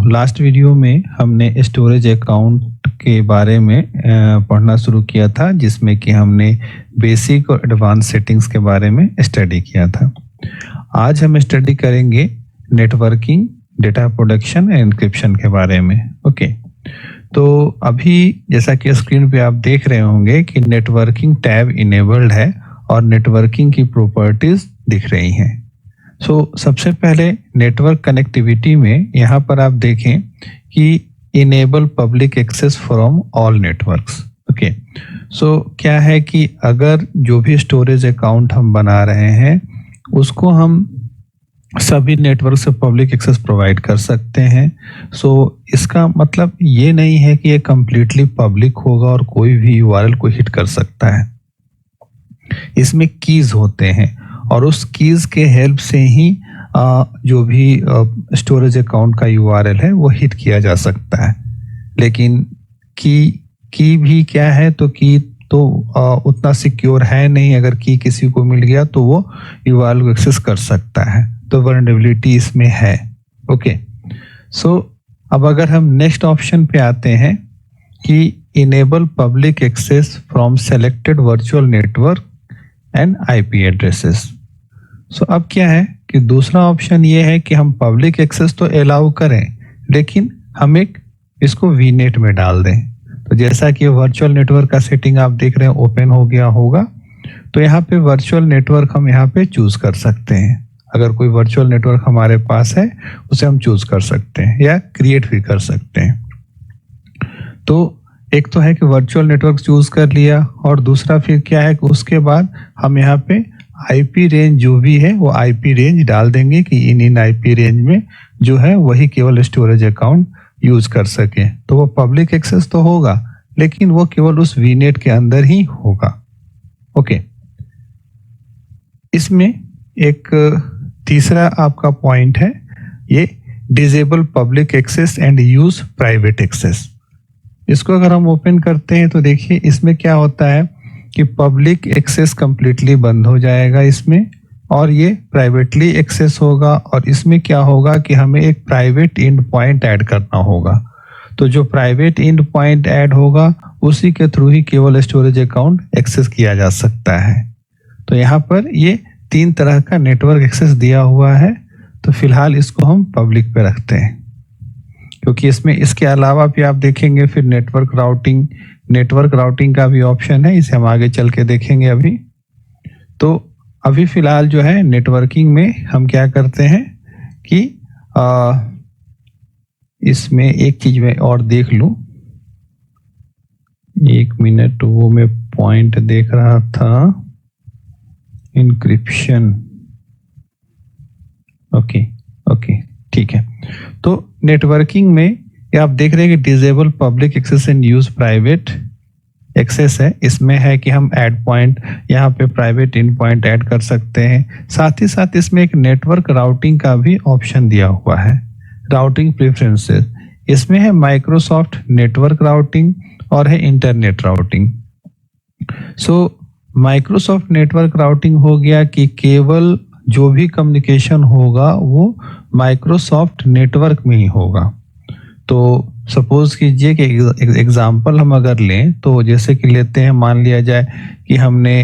Last video में हमने storage account के बारे में पढ़ना शुरू किया था, जिसमें कि हमने बेसिक और एडवांस सेटिंग्स के बारे में स्टडी किया था। आज हम स्टडी करेंगे networking, data protection end encryption के बारे में। ओके, तो अभी जैसा कि स्क्रीन पे आप देख रहे होंगे कि नेटवर्किंग टैब इनेबल्ड है और नेटवर्किंग की प्रॉपर्टीज दिख रही हैं। सबसे पहले नेटवर्क कनेक्टिविटी में यहाँ पर आप देखें कि enable public access from all networks. Okay, क्या है कि अगर जो भी स्टोरेज अकाउंट हम बना रहे हैं उसको हम सभी नेटवर्क से पब्लिक एक्सेस प्रोवाइड कर सकते हैं। इसका मतलब ये नहीं है कि ये कम्प्लीटली पब्लिक होगा और कोई भी यूआरएल को हिट कर सकता है। इसमें कीज होते हैं और उस कीज के हेल्प से ही जो भी स्टोरेज अकाउंट का यूआरएल है वो हिट किया जा सकता है। लेकिन की भी क्या है, तो की तो उतना सिक्योर है नहीं। अगर की किसी को मिल गया तो वो यूआरएल को एक्सेस कर सकता है, तो वल्नरेबिलिटी इसमें है। ओके, अब अगर हम नेक्स्ट ऑप्शन पे आते हैं कि enable public access from selected virtual network and IP addresses. अब क्या है कि दूसरा ऑप्शन ये है कि हम पब्लिक एक्सेस तो अलाउ करें, लेकिन हम इसको वीनेट में डाल दें। तो जैसा कि वर्चुअल नेटवर्क का सेटिंग आप देख रहे हैं ओपन हो गया होगा, तो यहाँ पे वर्चुअल नेटवर्क हम यहाँ पे चूज कर सकते हैं। अगर कोई वर्चुअल नेटवर्क हमारे पास है उसे हम चूज कर सकते हैं या क्रिएट भी कर सकते हैं। तो एक तो है कि वर्चुअल नेटवर्क चूज कर लिया, और दूसरा फिर क्या है कि उसके बाद हम यहाँ पे आईपी रेंज जो भी है वो आईपी रेंज डाल देंगे कि इन आईपी रेंज में जो है वही केवल स्टोरेज अकाउंट यूज कर सके। तो वो पब्लिक एक्सेस तो होगा, लेकिन वो केवल उस वीनेट के अंदर ही होगा। ओके, इसमें एक तीसरा आपका पॉइंट है ये disable public access and use private access. इसको अगर हम ओपन करते हैं तो देखिए इसमें क्या होता है कि पब्लिक एक्सेस कंप्लीटली बंद हो जाएगा इसमें, और ये प्राइवेटली एक्सेस होगा। और इसमें क्या होगा कि हमें एक प्राइवेट एंड पॉइंट ऐड करना होगा। तो जो प्राइवेट एंड पॉइंट ऐड होगा उसी के थ्रू ही केवल स्टोरेज अकाउंट एक्सेस किया जा सकता है। तो यहाँ पर ये 3 तरह का नेटवर्क एक्सेस दिया हुआ है। तो फिलहाल इसको हम पब्लिक पे रखते हैं, क्योंकि इसमें इसके अलावा भी आप देखेंगे फिर नेटवर्क राउटिंग का भी ऑप्शन है, इसे हम आगे चल के देखेंगे। तो अभी फिलहाल जो है नेटवर्किंग में हम क्या करते हैं कि इसमें एक चीज मैं और देख लूं, 1 मिनट, वो मैं पॉइंट देख रहा था, इनक्रिप्शन। ओके, ठीक है। तो नेटवर्किंग में ये आप देख रहे हैं कि disable public access and use private access है। इसमें है कि हम ऐड पॉइंट यहाँ पे प्राइवेट इन पॉइंट ऐड कर सकते हैं। साथ ही साथ इसमें एक नेटवर्क राउटिंग का भी ऑप्शन दिया हुआ है, राउटिंग प्रेफरेंसेस। इसमें है माइक्रोसॉफ्ट नेटवर्क राउटिंग और है internet routing. Microsoft network routing हो गया कि केवल जो भी कम्युनिकेशन होगा वो माइक्रोसॉफ्ट नेटवर्क में ही होगा। तो सपोज कीजिए कि एग्जांपल हम अगर लें, तो जैसे कि लेते हैं, मान लिया जाए कि हमने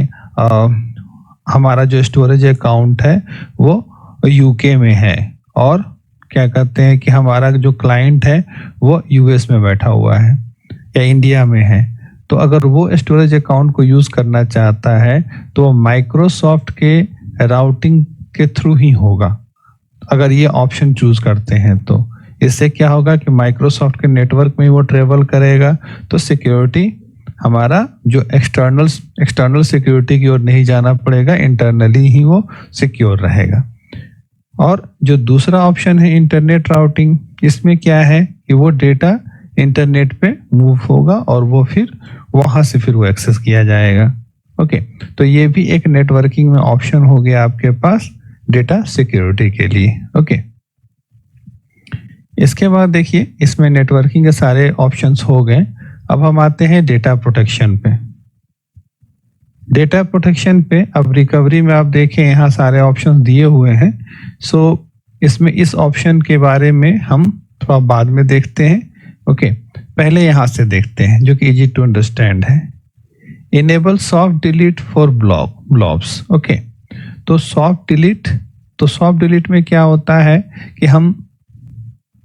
हमारा जो स्टोरेज अकाउंट है वो यूके में है, और क्या कहते हैं कि हमारा जो क्लाइंट है वो यूएस में बैठा हुआ है या इंडिया में है। तो अगर वो स्टोरेज अकाउंट को यूज करना चाहता है तो माइक्रोसॉफ्ट के राउटिंग के थ्रू ही होगा। अगर ये ऑप्शन चूज करते हैं तो इससे क्या होगा कि माइक्रोसॉफ्ट के नेटवर्क में वो ट्रेवल करेगा, तो सिक्योरिटी हमारा जो एक्सटर्नल सिक्योरिटी की ओर नहीं जाना पड़ेगा, इंटरनली ही वो सिक्योर रहेगा। और जो दूसरा ऑप्शन है इंटरनेट राउटिंग, इसमें क्या है कि वो डेटा इंटरनेट पे मूव होगा और वो फिर वहां से फिर वो एक्सेस किया जाएगा। ओके, तो ये भी एक नेटवर्किंग में ऑप्शन हो गया आपके पास डेटा सिक्योरिटी के लिए। ओके, इसके बाद देखिए इसमें नेटवर्किंग के सारे ऑप्शंस हो गए। अब हम आते हैं डेटा प्रोटेक्शन पे। डेटा प्रोटेक्शन पे अब रिकवरी में आप देखें यहाँ सारे ऑप्शंस दिए हुए हैं। इसमें इस ऑप्शन के बारे में हम थोड़ा बाद में देखते हैं। ओके, पहले यहाँ से देखते हैं जो कि इजी टू अंडरस्टैंड है। Enable soft delete for blobs. Okay, तो सॉफ्ट डिलीट में क्या होता है कि हम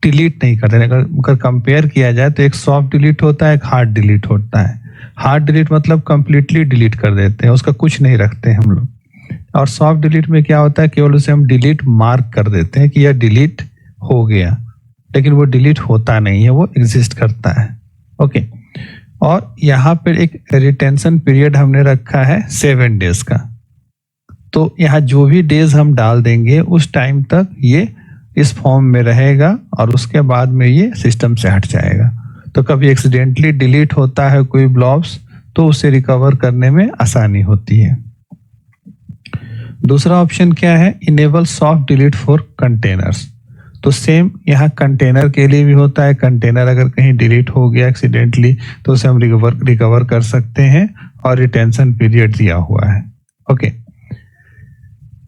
डिलीट नहीं करते। अगर कंपेयर किया जाए तो एक सॉफ्ट डिलीट होता है, एक हार्ड डिलीट होता है। हार्ड डिलीट मतलब कंप्लीटली डिलीट कर देते हैं, उसका कुछ नहीं रखते हम लोग। और सॉफ्ट डिलीट में क्या होता है, केवल उसे हम डिलीट मार्क कर देते हैं कि यह डिलीट हो गया, लेकिन वो डिलीट होता नहीं है, वो एग्जिस्ट करता है। ओके, और यहाँ पर एक रिटेंशन पीरियड हमने रखा है 7 डेज का। तो यहाँ जो भी डेज हम डाल देंगे उस टाइम तक ये इस फॉर्म में रहेगा और उसके बाद में ये सिस्टम से हट जाएगा। तो कभी एक्सीडेंटली डिलीट होता है कोई ब्लॉब्स तो उसे रिकवर करने में आसानी होती है। दूसरा ऑप्शन क्या है, enable soft delete for containers. तो सेम यहाँ कंटेनर के लिए भी होता है। कंटेनर अगर कहीं डिलीट हो गया एक्सीडेंटली तो उसे हम रिकवर कर सकते हैं और रिटेंशन पीरियड दिया हुआ है। ओके,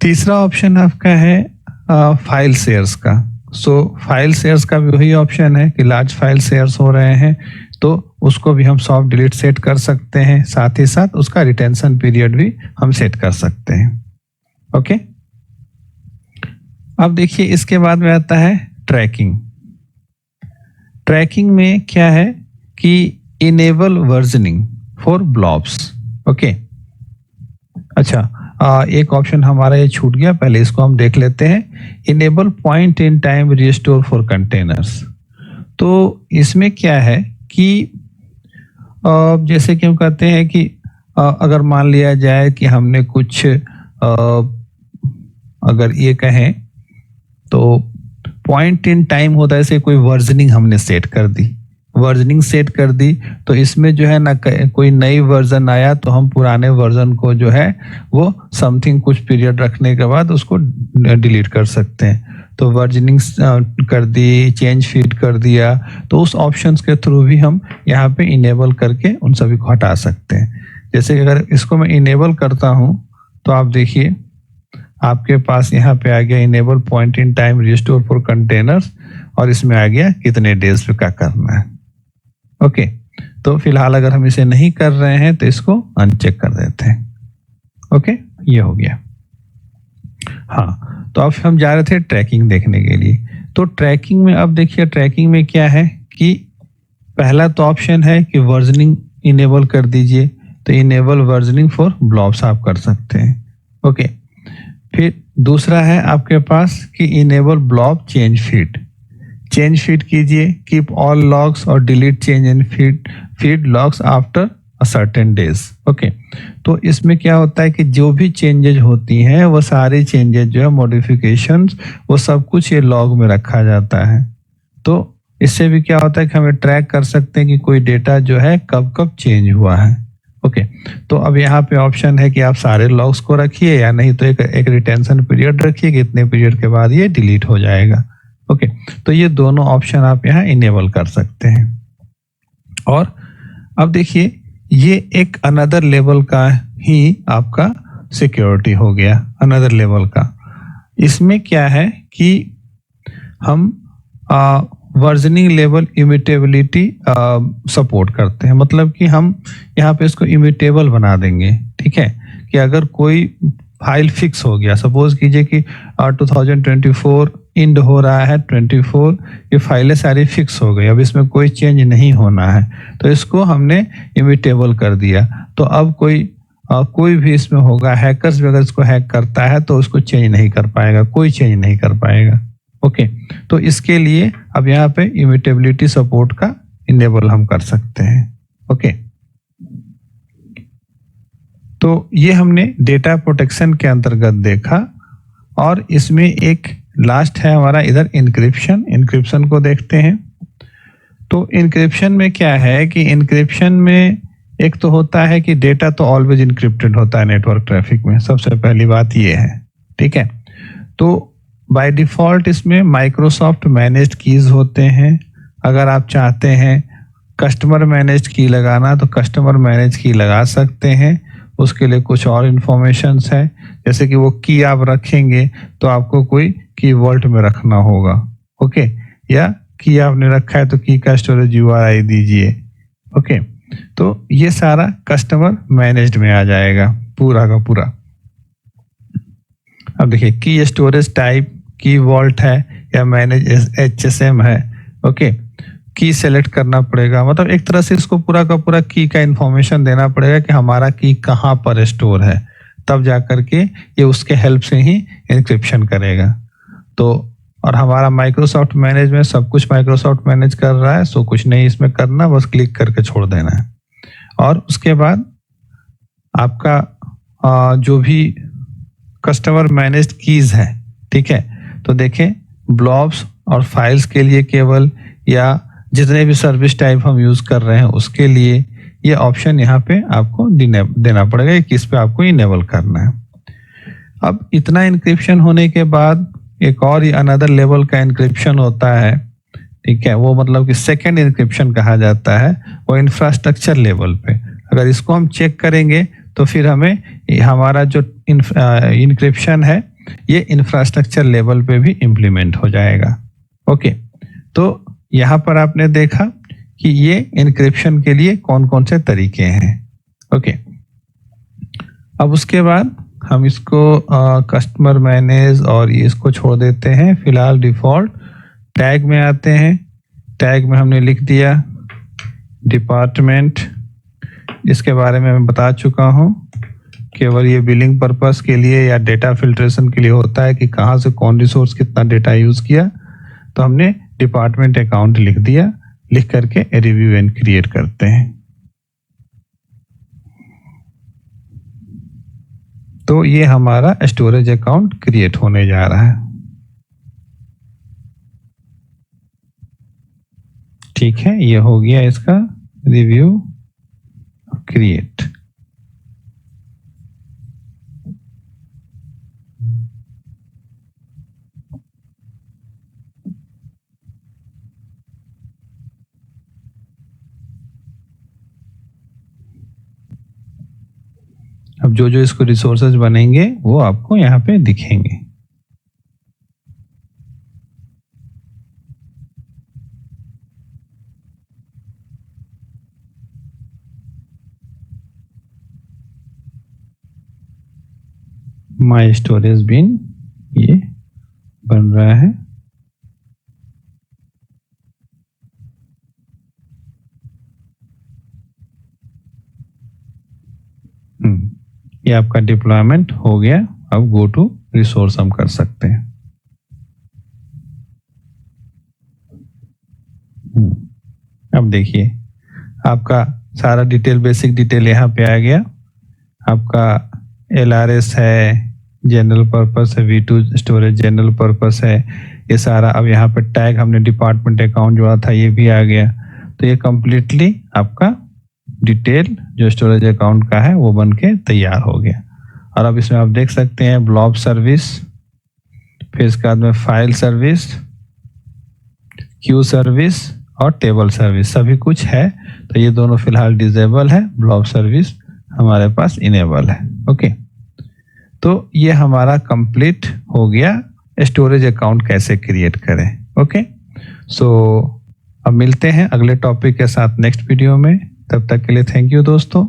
तीसरा ऑप्शन आपका है फाइल शेयर्स का। सो फाइल शेयर्स का भी वही ऑप्शन है कि लार्ज फाइल शेयर्स हो रहे हैं तो उसको भी हम सॉफ्ट डिलीट सेट कर सकते हैं, साथ ही साथ उसका रिटेंशन पीरियड भी हम सेट कर सकते हैं। ओके, अब देखिए इसके बाद में आता है ट्रैकिंग। ट्रैकिंग में क्या है कि enable versioning for blobs. Okay, अच्छा, एक ऑप्शन हमारा ये छूट गया, पहले इसको हम देख लेते हैं। Enable point in time restore for containers. तो इसमें क्या है कि जैसे कि हम कहते हैं कि अगर मान लिया जाए कि हमने कुछ अगर ये कहें तो पॉइंट इन टाइम होता है, जैसे कोई वर्जनिंग हमने सेट कर दी तो इसमें जो है ना कोई नई वर्जन आया तो हम पुराने वर्जन को जो है वो समथिंग कुछ पीरियड रखने के बाद उसको डिलीट कर सकते हैं। तो वर्जनिंग कर दी, चेंज फीड कर दिया, तो उस ऑप्शंस के थ्रू भी हम यहाँ पे इनेबल करके उन सभी को हटा सकते हैं। जैसे अगर इसको मैं इनेबल करता हूँ तो आप देखिए आपके पास यहाँ पे आ गया enable point in time restore for containers और इसमें आ गया कितने डेज पे क्या करना है। ओके, तो फिलहाल अगर हम इसे नहीं कर रहे हैं तो इसको अनचेक कर देते हैं। ओके, ये हो गया। हाँ, तो अब हम जा रहे थे ट्रैकिंग देखने के लिए। तो ट्रैकिंग में अब देखिए ट्रैकिंग में क्या है कि पहला तो ऑप्शन है कि वर्जनिंग इनेबल कर दीजिए, तो इनेबल वर्जनिंग फॉर ब्लॉब्स आप कर सकते हैं। ओके, फिर दूसरा है आपके पास कि इनेबल ब्लॉब चेंज फीड कीजिए, कीप ऑल लॉग्स और delete change in feed logs after a certain days. Okay, तो इसमें क्या होता है कि जो भी चेंजेज होती हैं वो सारी चेंजेज जो है मॉडिफिकेशंस वो सब कुछ ये लॉग में रखा जाता है। तो इससे भी क्या होता है कि हमें ट्रैक कर सकते हैं कि कोई डेटा जो है कब कब चेंज हुआ है। ओके, तो अब यहाँ पे ऑप्शन है कि आप सारे लॉग्स को रखिए या नहीं तो एक रिटेंशन पीरियड रखिए कि इतने पीरियड के बाद ये डिलीट हो जाएगा। ओके, तो ये दोनों ऑप्शन आप यहाँ इनेबल कर सकते हैं। और अब देखिए ये एक अनदर लेवल का ही आपका सिक्योरिटी हो गया, अनदर लेवल का। इसमें क्या है कि हम वर्जनिंग लेवल इम्यूटेबिलिटी सपोर्ट करते हैं, मतलब कि हम यहाँ पे इसको इम्यूटेबल बना देंगे। ठीक है, कि अगर कोई फाइल फिक्स हो गया, सपोज कीजिए कि 2024 इंड हो रहा है 24, ये फाइलें सारी फिक्स हो गई, अब इसमें कोई चेंज नहीं होना है, तो इसको हमने इम्यूटेबल कर दिया। तो अब कोई भी इसमें होगा, हैकर्स भी अगर इसको हैक करता है तो उसको चेंज नहीं कर पाएगा, कोई चेंज नहीं कर पाएगा। ओके, तो इसके लिए अब यहाँ पे इम्यूटेबिलिटी सपोर्ट का इनेबल हम कर सकते हैं। ओके, तो ये हमने डेटा प्रोटेक्शन के अंतर्गत देखा। और इसमें एक लास्ट है हमारा इधर इंक्रिप्शन को देखते हैं। तो इंक्रिप्शन में क्या है कि इंक्रिप्शन में एक तो होता है कि डेटा तो ऑलवेज इंक्रिप्टेड होता है नेटवर्क ट्रैफिक में, सबसे पहली बात ये है। ठीक है, तो बाय डिफॉल्ट इसमें माइक्रोसॉफ्ट मैनेज्ड कीज होते हैं। अगर आप चाहते हैं कस्टमर मैनेज्ड की लगाना तो कस्टमर मैनेज की लगा सकते हैं, उसके लिए कुछ और इन्फॉर्मेशंस है, जैसे कि वो की आप रखेंगे तो आपको कोई की वॉल्ट में रखना होगा। ओके, या की आपने रखा है तो की का स्टोरेज URI दीजिए। ओके, तो ये सारा कस्टमर मैनेज्ड में आ जाएगा पूरा का पूरा। अब देखिए की स्टोरेज टाइप की वॉल्ट है या मैनेज HSM है। ओके, की सेलेक्ट करना पड़ेगा, मतलब एक तरह से इसको पूरा का पूरा की का इंफॉर्मेशन देना पड़ेगा कि हमारा की कहाँ पर स्टोर है, तब जा करके ये उसके हेल्प से ही इंक्रिप्शन करेगा। तो और हमारा माइक्रोसॉफ्ट मैनेज में सब कुछ माइक्रोसॉफ्ट मैनेज कर रहा है, सो कुछ नहीं इसमें करना, बस क्लिक करके छोड़ देना है। और उसके बाद आपका जो भी कस्टमर मैनेज्ड कीज है, ठीक है, तो देखें ब्लॉब्स और फाइल्स के लिए केवल, या जितने भी सर्विस टाइप हम यूज कर रहे हैं उसके लिए ये ऑप्शन यहाँ पे आपको देना पड़ेगा कि इस पे आपको इनेबल करना है। अब इतना इंक्रिप्शन होने के बाद एक और ही अनदर लेवल का इंक्रिप्शन होता है, ठीक है, वो मतलब कि सेकेंड इंक्रिप्शन कहा जाता है, वो इंफ्रास्ट्रक्चर लेवल पे। अगर इसको हम चेक करेंगे तो फिर हमें हमारा जो इंक्रिप्शन है ये इंफ्रास्ट्रक्चर लेवल पे भी इम्प्लीमेंट हो जाएगा। ओके, तो यहाँ पर आपने देखा कि ये इंक्रिप्शन के लिए कौन कौन से तरीके हैं। ओके, अब उसके बाद हम इसको कस्टमर मैनेज और ये इसको छोड़ देते हैं फिलहाल डिफॉल्ट। टैग में आते हैं, टैग में हमने लिख दिया डिपार्टमेंट, इसके बारे में मैं बता चुका हूँ, केवल ये बिलिंग पर्पस के लिए या डेटा फिल्ट्रेशन के लिए होता है कि कहाँ से कौन रिसोर्स कितना डेटा यूज किया। तो हमने डिपार्टमेंट अकाउंट लिख दिया, लिख करके रिव्यू एंड क्रिएट करते हैं। तो ये हमारा स्टोरेज अकाउंट क्रिएट होने जा रहा है। ठीक है, ये हो गया इसका रिव्यू क्रिएट। अब जो जो इसको रिसोर्सेज बनेंगे वो आपको यहाँ पे दिखेंगे। माई स्टोरेज बिन ये बन रहा है। ये आपका डिप्लॉयमेंट हो गया। अब गो टू रिसोर्स हम कर सकते हैं। अब देखिए आपका सारा डिटेल, बेसिक डिटेल यहाँ पे आ गया। आपका LRS है, जनरल पर्पस है, V2 स्टोरेज जनरल पर्पस है, ये सारा। अब यहाँ पे टैग हमने डिपार्टमेंट अकाउंट जोड़ा था, ये भी आ गया। तो ये कंप्लीटली आपका डिटेल जो स्टोरेज अकाउंट का है वो बन के तैयार हो गया। और अब इसमें आप देख सकते हैं ब्लॉब सर्विस, फिर इसके बाद में फाइल सर्विस, क्यू सर्विस और टेबल सर्विस सभी कुछ है। तो ये दोनों फिलहाल डिसेबल है, ब्लॉब सर्विस हमारे पास इनेबल है। ओके, तो ये हमारा कंप्लीट हो गया स्टोरेज अकाउंट कैसे क्रिएट करें। ओके, सो अब मिलते हैं अगले टॉपिक के साथ नेक्स्ट वीडियो में। तब तक के लिए थैंक यू दोस्तों।